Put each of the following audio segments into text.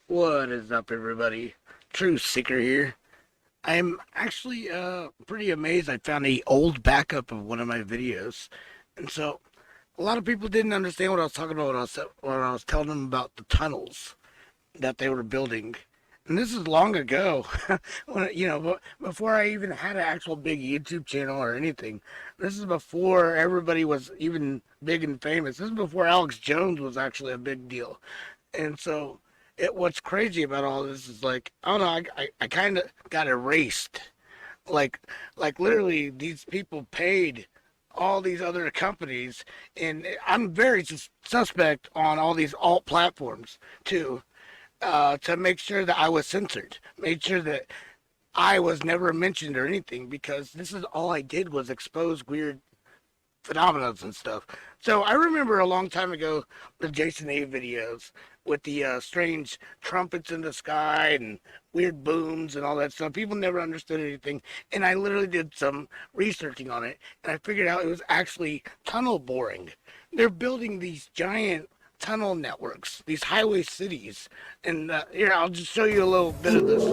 What is up, everybody? True Seeker here. I'm actually pretty amazed. I found a old backup of one of my videos, and so a lot of people didn't understand what I was talking about when I was telling them about the tunnels that they were building. And this is long ago, when before I even had an actual big YouTube channel or anything. This is before everybody was even big and famous. This is before Alex Jones was actually a big deal. And so, what's crazy about all this is like, I don't know, I kind of got erased. Like, like literally, these people paid all these other companies, and I'm very suspect on all these alt platforms too, to make sure that I was censored, made sure that I was never mentioned or anything, because this is all I did was expose weird phenomena and stuff. So I remember a long time ago the Jason A videos with the strange trumpets in the sky and weird booms and all that stuff. People never understood anything, and I literally did some researching on it, and I figured out it was actually tunnel boring. They're building these giant tunnel networks, these highway cities, and here I'll just show you a little bit of this.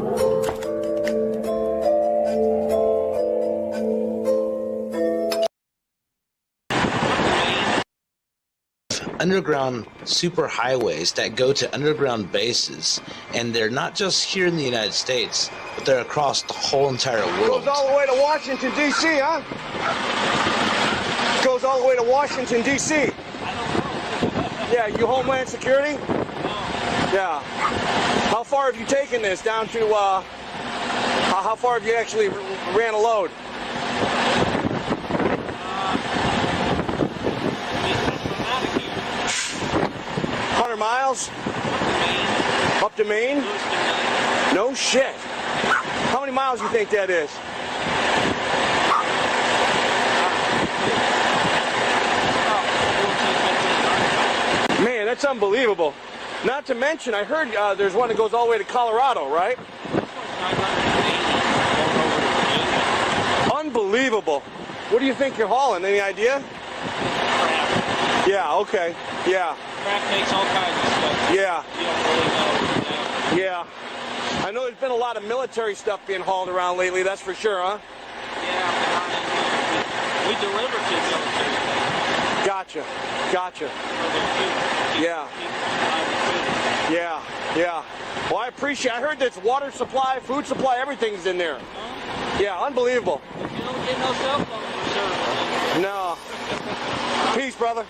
Underground superhighways that go to underground bases, and they're not just here in the United States, but they're across the whole entire world. Goes all the way to Washington, D.C., huh? Goes all the way to Washington, D.C. Yeah, you Homeland Security? Yeah. How far have you taken this down to, how far have you actually ran a load? 100 miles? Up to Maine? No shit. How many miles do you think that is? Man, that's unbelievable. Not to mention, I heard there's one that goes all the way to Colorado, right? Unbelievable. What do you think you're hauling? Any idea? Yeah, okay. Yeah. Craft makes all kinds of stuff. Yeah. You don't really know. Yeah. I know there's been a lot of military stuff being hauled around lately, that's for sure, huh? Yeah, we deliver to military. Gotcha. Gotcha. Yeah. Yeah. Yeah. Well, I appreciate I heard that's water supply, food supply, everything's in there. Yeah, unbelievable. You don't get no cell phone service. No. Peace, brother.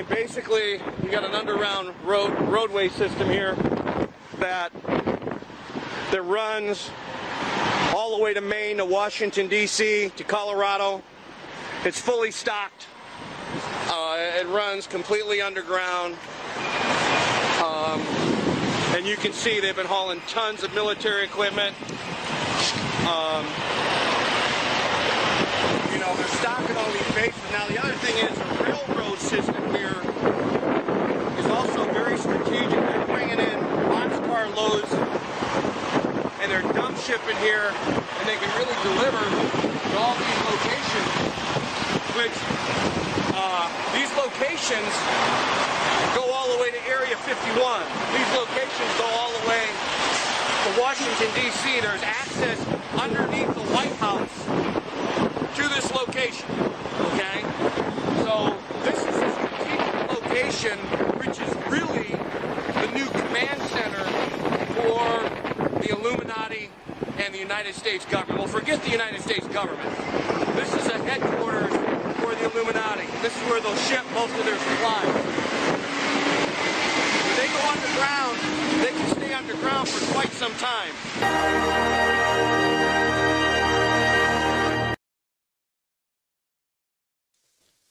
Basically, you got an underground roadway system here that runs all the way to Maine, to Washington, D.C., to Colorado. It's fully stocked. It runs completely underground. And you can see they've been hauling tons of military equipment. They're stocking all these bases. Now, the other thing is the railroad system here is also very strategic. They're bringing in boxcar loads, and they're dump shipping here, and they can really deliver to all these locations, which these locations go all the way to Area 51. These locations go all the way to Washington, D.C. There's access underneath the White House to this location, okay? So this is a strategic location, which is really the new command center for the Illuminati and the United States government. Well, forget the United States government. This is a headquarters for the Illuminati. This is where they'll ship most of their supplies. When they go underground, they can stay underground for quite some time.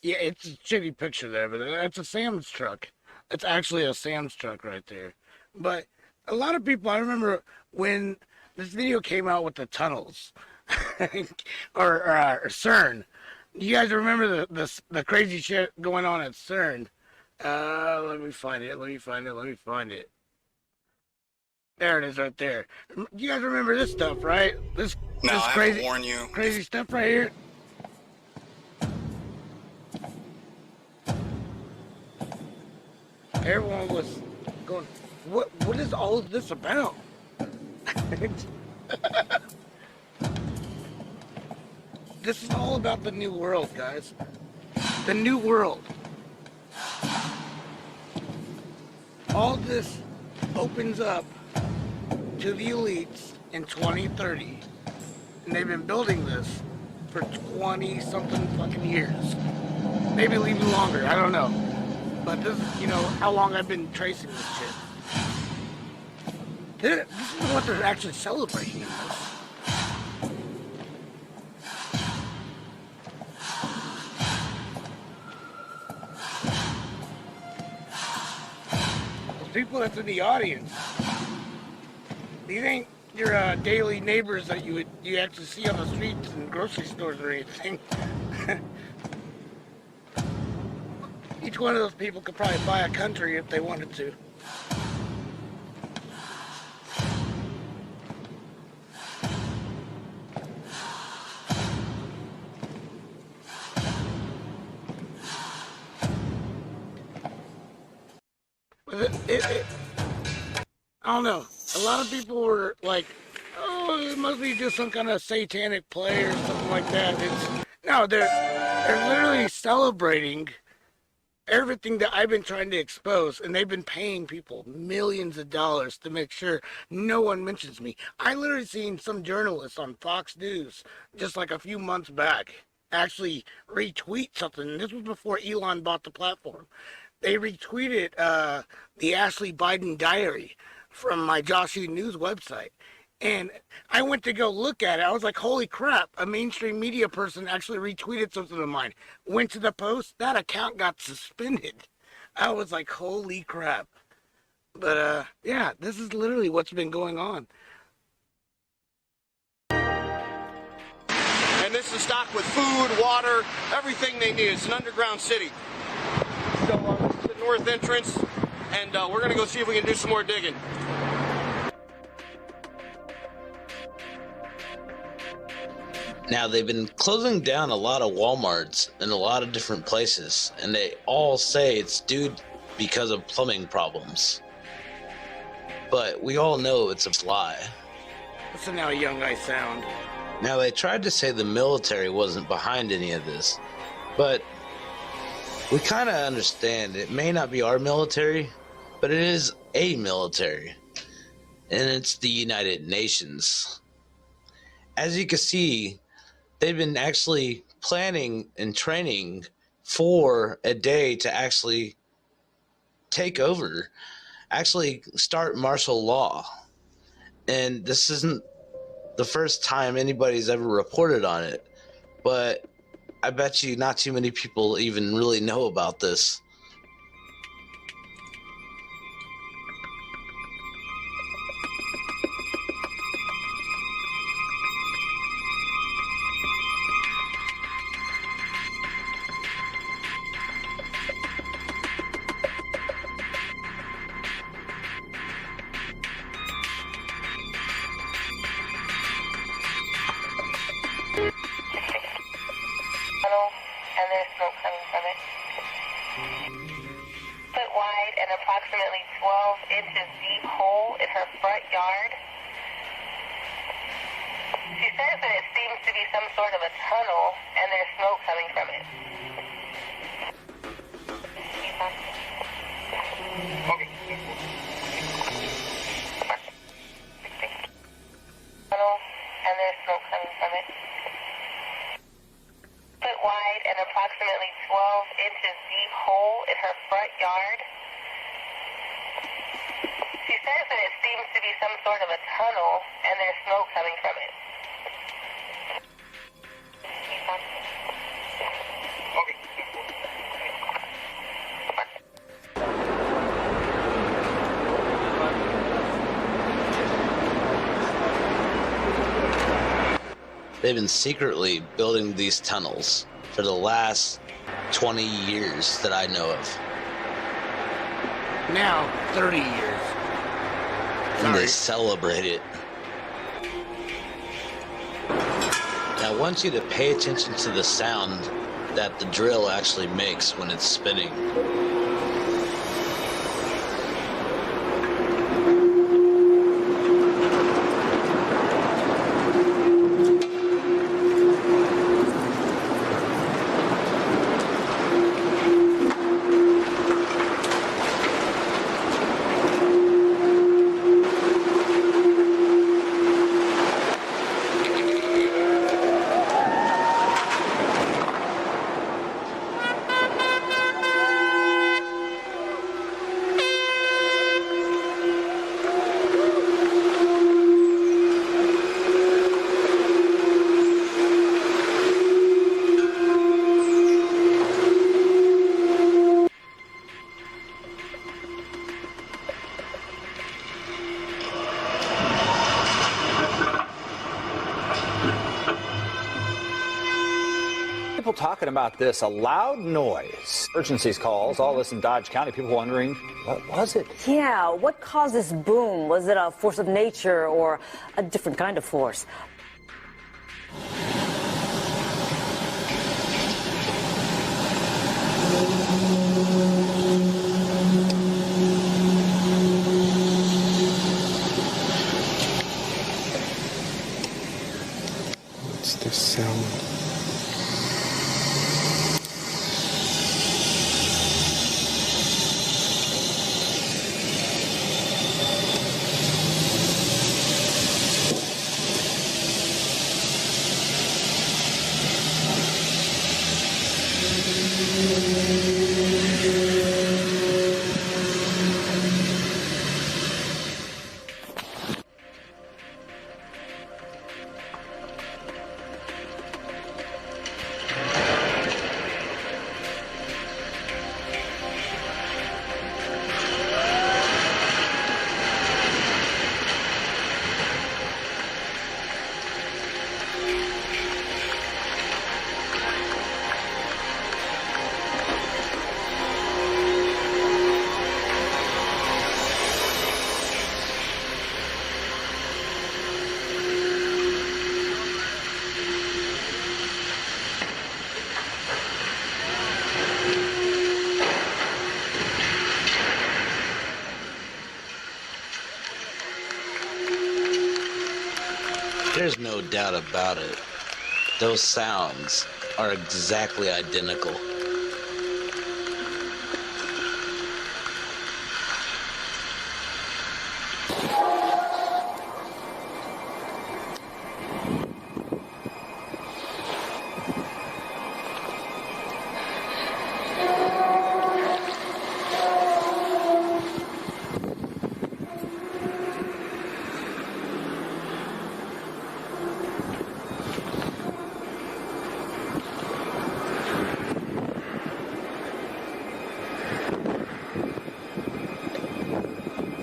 Yeah, it's a shitty picture there, but that's a Sam's truck. It's actually a Sam's truck right there. But a lot of people, I remember when this video came out with the tunnels, or CERN. You guys remember the crazy shit going on at CERN? Let me find it. There it is, right there. You guys remember this stuff, right? This Now, I have crazy, to warn you. crazy stuff right here. Everyone was going, what is all of this about? This is all about the new world, guys. The new world. All this opens up to the elites in 2030. And they've been building this for 20 something fucking years. Maybe even longer, I don't know. But this is, you know, how long I've been tracing this shit. This is what they're actually celebrating in this. Those people that's in the audience, these ain't your daily neighbors that you actually see on the streets and grocery stores or anything. Each one of those people could probably buy a country if they wanted to. But I don't know. A lot of people were like, "Oh, it must be just some kind of satanic play or something like that." No, they're literally celebrating everything that I've been trying to expose, and they've been paying people millions of dollars to make sure no one mentions me. I literally seen some journalists on Fox News just like a few months back actually retweet something. This was before Elon bought the platform. They retweeted the Ashley Biden diary from my Josh U News website. And I went to go look at it. I was like, holy crap, a mainstream media person actually retweeted something of mine. Went to the post, that account got suspended. I was like, holy crap. But yeah, this is literally what's been going on. And this is stocked with food, water, everything they need. It's an underground city. So this is the north entrance, and we're going to go see if we can do some more digging. Now, they've been closing down a lot of Walmarts in a lot of different places, and they all say it's due because of plumbing problems. But we all know it's a lie. Listen how young I sound. Now, they tried to say the military wasn't behind any of this, but we kind of understand it may not be our military, but it is a military, and it's the United Nations. As you can see, they've been actually planning and training for a day to actually take over, actually start martial law. And this isn't the first time anybody's ever reported on it, but I bet you not too many people even really know about this. And there's smoke coming from it. Foot wide and approximately 12 inches deep hole in her front yard. She says that it seems to be some sort of a tunnel and there's smoke coming from it. Okay. Tunnel and there's smoke coming from it. Foot wide and approximately 12 inches deep hole in her front yard. She says that it seems to be some sort of a tunnel and there's smoke coming from it. Okay. They've been secretly building these tunnels for the last 20 years that I know of. Now, 30 years. And they Sorry. celebrate it. I want you to pay attention to the sound that the drill actually makes when it's spinning. People talking about this, a loud noise. Emergencies calls, all this in Dodge County. People wondering, what was it? Yeah, what caused this boom? Was it a force of nature or a different kind of force? What's this sound? There's no doubt about it. Those sounds are exactly identical.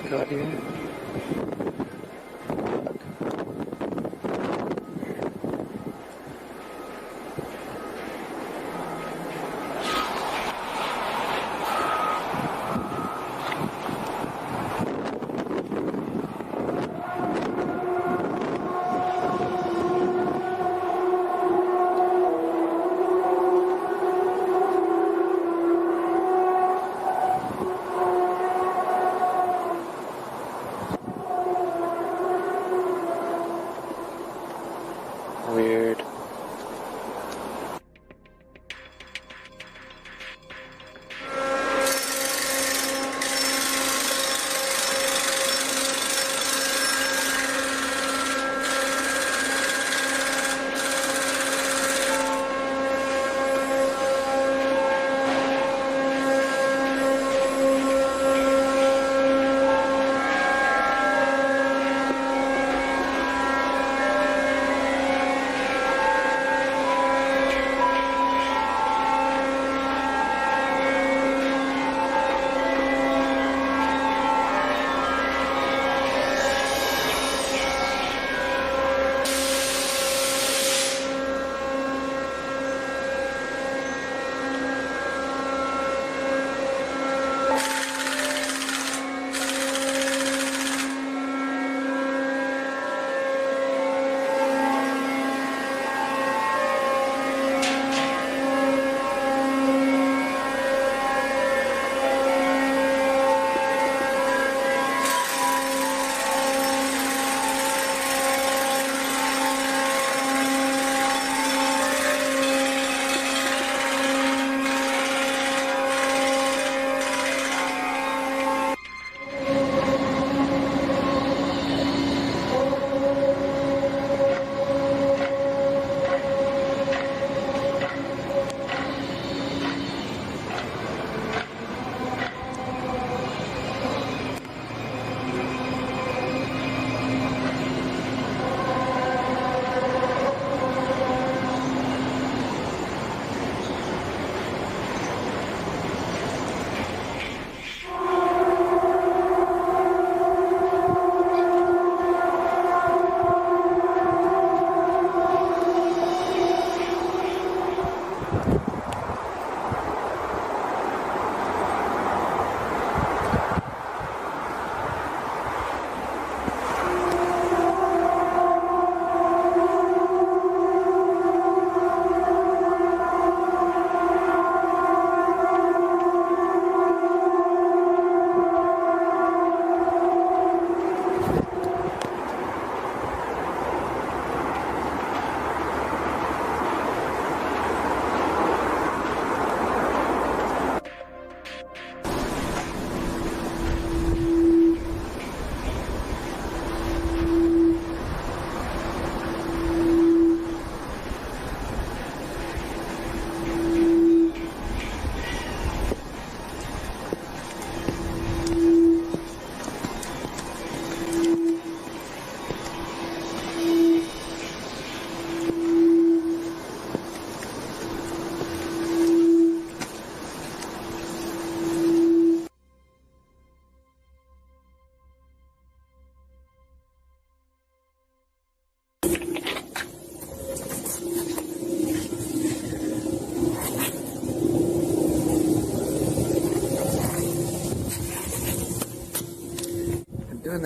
Got here.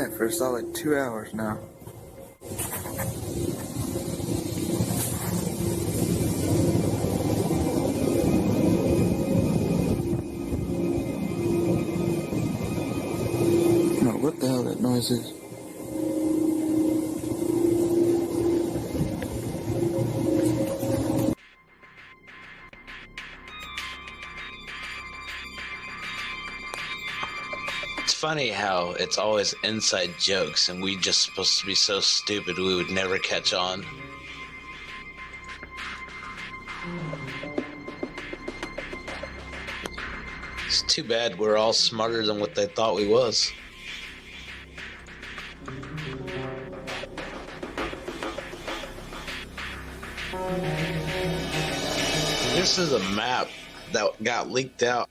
night for a solid 2 hours now. No, what the hell that noise is? It's funny how it's always inside jokes and we just supposed to be so stupid we would never catch on. It's too bad we're all smarter than what they thought we was. This is a map that got leaked out,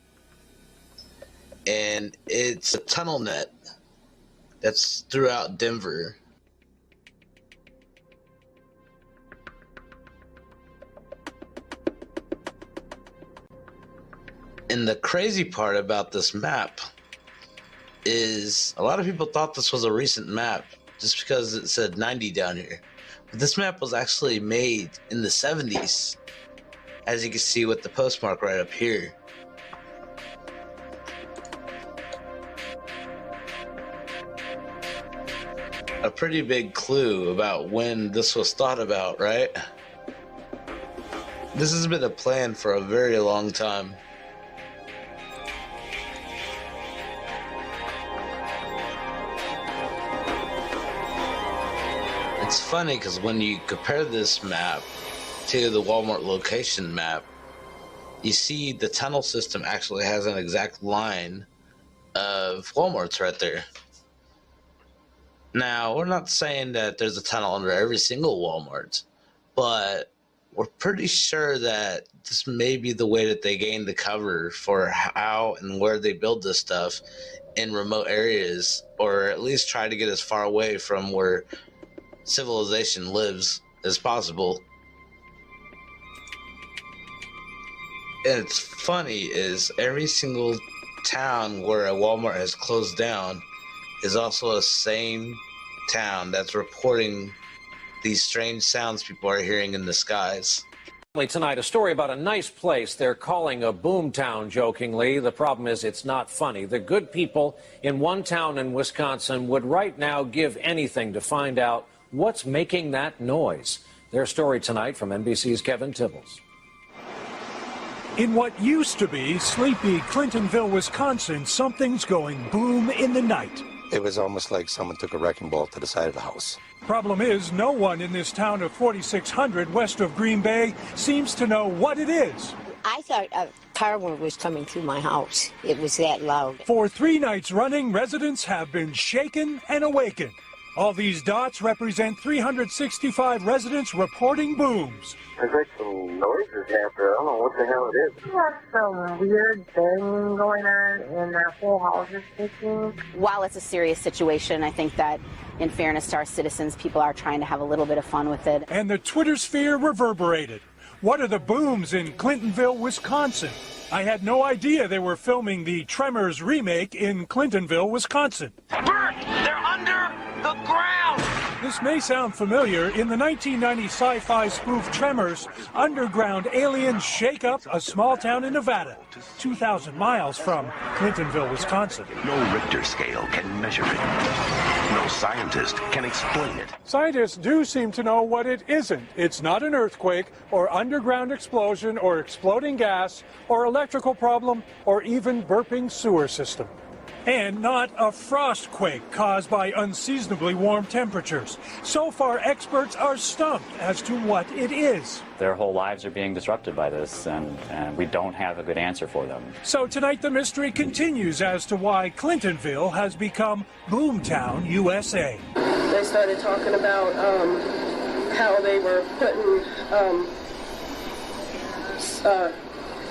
and it's a tunnel net that's throughout Denver. And the crazy part about this map is a lot of people thought this was a recent map just because it said 90 down here. But this map was actually made in the 70s, as you can see with the postmark right up here. A pretty big clue about when this was thought about, right? This has been a plan for a very long time. It's funny because when you compare this map to the Walmart location map, you see the tunnel system actually has an exact line of Walmarts right there. Now, we're not saying that there's a tunnel under every single Walmart, but we're pretty sure that this may be the way that they gain the cover for how and where they build this stuff in remote areas, or at least try to get as far away from where civilization lives as possible. And it's funny is every single town where a Walmart has closed down is also the same town that's reporting these strange sounds people are hearing in the skies. Tonight, a story about a nice place they're calling a boom town, jokingly. The problem is it's not funny. The good people in one town in Wisconsin would right now give anything to find out what's making that noise. Their story tonight from NBC's Kevin Tibbles. In what used to be sleepy Clintonville, Wisconsin, something's going boom in the night. It was almost like someone took a wrecking ball to the side of the house. Problem is, no one in this town of 4,600 west of Green Bay seems to know what it is. I thought a car was coming through my house. It was that loud. For 3 nights running, residents have been shaken and awakened. All these dots represent 365 residents reporting booms. There's like some noises after. I don't know what the hell it is. There's some weird banging going on, and that whole house is shaking. While it's a serious situation, I think that in fairness to our citizens, people are trying to have a little bit of fun with it. And the Twitter sphere reverberated. What are the booms in Clintonville, Wisconsin? I had no idea they were filming the Tremors remake in Clintonville, Wisconsin. Bert, they're under the ground! This may sound familiar. In the 1990 sci-fi spoof Tremors, underground aliens shake up a small town in Nevada, 2,000 miles from Clintonville, Wisconsin. No Richter scale can measure it. No scientist can explain it. Scientists do seem to know what it isn't. It's not an earthquake or underground explosion or exploding gas or electrical problem or even burping sewer system. And not a frost quake caused by unseasonably warm temperatures. So far, experts are stumped as to what it is. Their whole lives are being disrupted by this, and we don't have a good answer for them. So tonight, the mystery continues as to why Clintonville has become Boomtown, USA. They started talking about how they were putting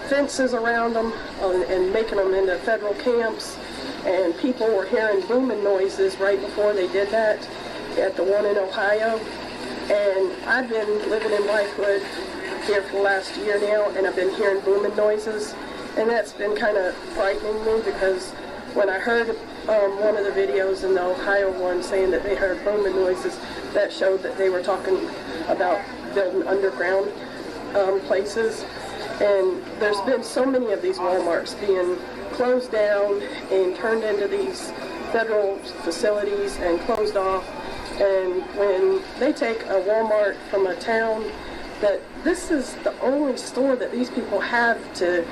fences around them and making them into federal camps. And people were hearing booming noises right before they did that at the one in Ohio. And I've been living in Whitewood here for the last year now, and I've been hearing booming noises. And that's been kind of frightening me because when I heard one of the videos in the Ohio one saying that they heard booming noises that showed that they were talking about building underground places. And there's been so many of these Walmarts being closed down and turned into these federal facilities and closed off. And when they take a Walmart from a town, that this is the only store that these people have to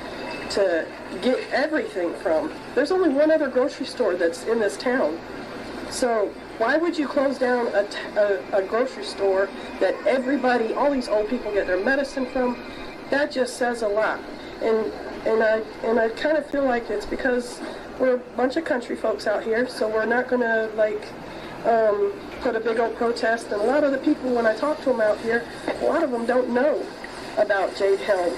get everything from. There's only one other grocery store that's in this town. So why would you close down a grocery store that everybody, all these old people get their medicine from? That just says a lot. And I kind of feel like it's because we're a bunch of country folks out here, so we're not going to put a big old protest. And a lot of the people, when I talk to them out here, a lot of them don't know about Jade Helm.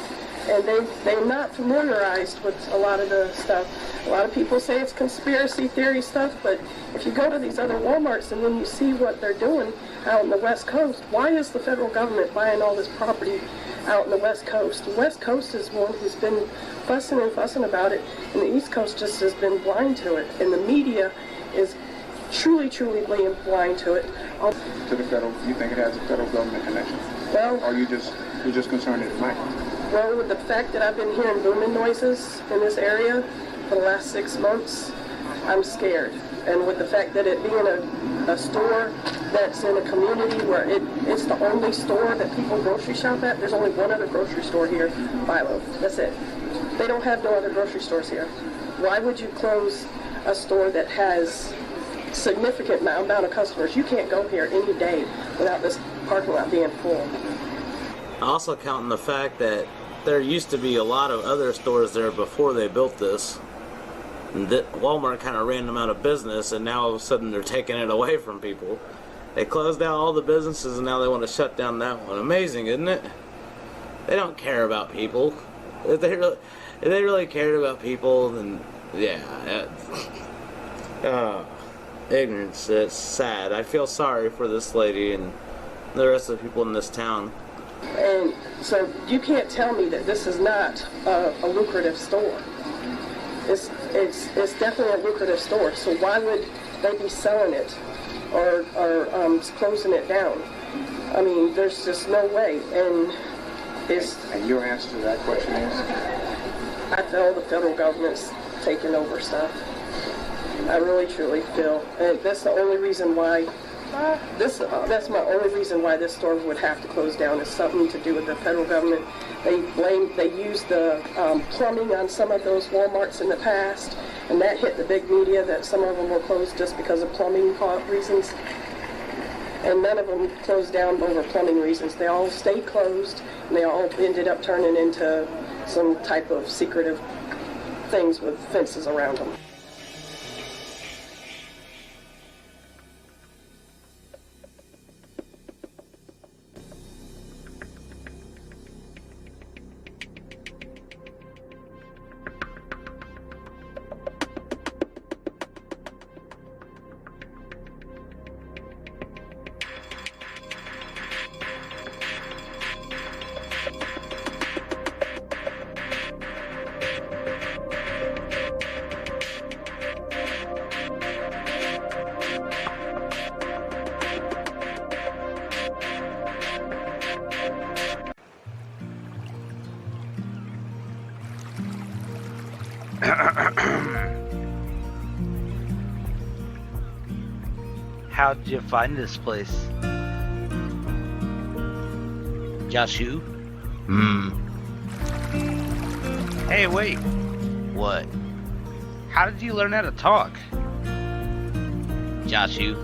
And they're not familiarized with a lot of the stuff. A lot of people say it's conspiracy theory stuff, but if you go to these other Walmarts and then you see what they're doing out in the West Coast, why is the federal government buying all this property out in the West Coast? The West Coast is one who's been fussing and fussing about it, and the East Coast just has been blind to it. And the media is truly being blind to it. To the federal, you think it has a federal government connection? Well, or you're just concerned it might? Well, with the fact that I've been hearing booming noises in this area for the last 6 months, I'm scared. And with the fact that it being a store that's in a community where it's the only store that people grocery shop at, there's only one other grocery store here, Philo. That's it. They don't have no other grocery stores here. Why would you close a store that has significant amount of customers? You can't go here any day without this parking lot being full. Also counting the fact that there used to be a lot of other stores there before they built this. And that Walmart kind of ran them out of business, and now all of a sudden they're taking it away from people. They closed down all the businesses, and now they want to shut down that one. Amazing, isn't it? They don't care about people. If they really cared about people, then yeah. Ignorance. It's sad. I feel sorry for this lady and the rest of the people in this town. And so you can't tell me that this is not a lucrative store. It's definitely a lucrative store. So why would they be selling it or closing it down? I mean, there's just no way. And your answer to that question is? I feel the federal government's taking over stuff. I really truly feel, and that's the only reason why. That's my only reason why this store would have to close down, is something to do with the federal government. They used the plumbing on some of those Walmarts in the past, and that hit the big media that some of them were closed just because of plumbing reasons. And none of them closed down over plumbing reasons. They all stayed closed, and they all ended up turning into some type of secretive things with fences around them. How'd you find this place? Joshu? Hey, wait. What? How did you learn how to talk? Joshu?